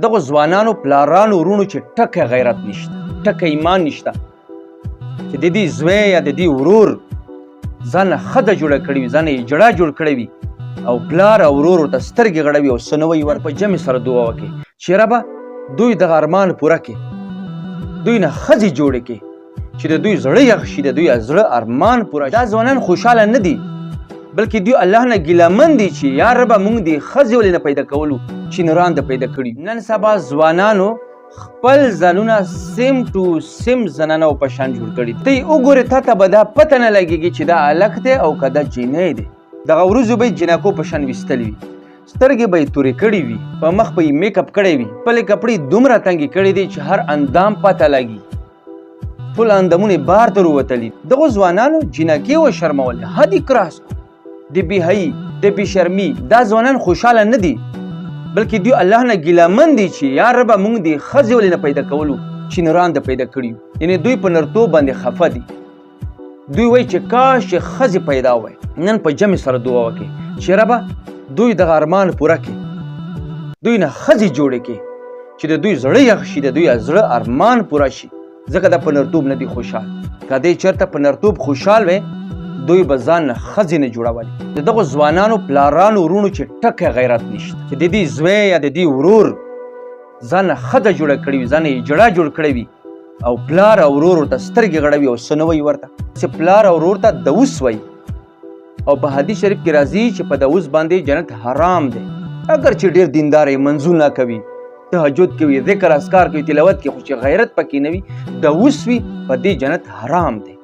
دغه ځوانانو پلارانو ورونو چې ټکه غیرت نشته، ټکه ایمان نشته، چې د دې زوی یا د دې ورور ځان ښځه جوړه کړې وي، ځان یې جړه جوړ کړی وي او پلار او ورور ورته سترګې غړوي او څه نه وایي، ور په جمع سره دعا وکړي چې ربه دوی دغه ارمان پوره کړي، دوی نه ښځې جوړې کړي چې د دوی زړه یخ شي، د دوی زړه ارمان پوره شي. دا ځوانان خوشحاله نه دي بلکې دوی الله نه ګیلهمن دي چې یا ربه موږ دې ښځې ولې نه پیدا کولو چې نران د پیدا کړي. نن سبا ځوانانو خپل ځانونه سیم ټو سیم زنانو په شان جوړ کړي. ته یې وګورې تا ته به دا پته نه لګېږي چې دا هلک دی او که دا جینۍ دی. دغه وروځو به یې جنکو په شان ویستلي وي، سترګې به یې تورې کړي وي، په مخ به یې میک اپ کړی وي، خپلې کپړې دومره تنګې کړي دي چې هر اندام پته لګي، ټول اندامونه یې بار ته ووتلي. دغو ځوانانو جنکې وشرمولې، حد یې کراس کړو. د بېحیي د بېشرمي دا ځوانان خوشحاله نه دي بلکې دوی الله نه ګیلهمن دي چې یا ربه موږ دې ښځې ولې نه پیدا کولو چې نران د پیدا کړي. یعنې دوی په نرتوب باندې خفه دي. دوی وایي چې کاش چې ښځې پیدا وای. نن په جمع سره دعا وکړي چې ربه دوی دغه ارمان پوره کړي، دوی نه ښځې جوړې کړي چې د دوی زړه یخ شي، د دوی زړه ارمان پوره شي، ځکه دا په نرتوب نه دي خوشحال. که دی چېرته په نرتوب خوشحال وی دوی به ځان نه ښځې نه جوړولي. د دغو ځوانانو پلارانو ورونو چې ټکه غیرت نشته، چې د دې زوی یا د دې ورور ځان نه ښځه جوړه کړې وي، ځان یې جړه جوړ کړی وي او پلار او ورور ورته سترګې غړوي او څه نه وایي ورته، چې پلار او ورور ته دوس وایي. او په حدیث شریف کې راځي چې په دوس باندې جنت حرام دی. اگر چې ډېر دیندار یې، منځونه کوي، تهجد کوي، ذکر اذکار کوي، تلاوت کوي، خو چې غیرت پکې نه وي، دوس وي، په دې جنت حرام دی.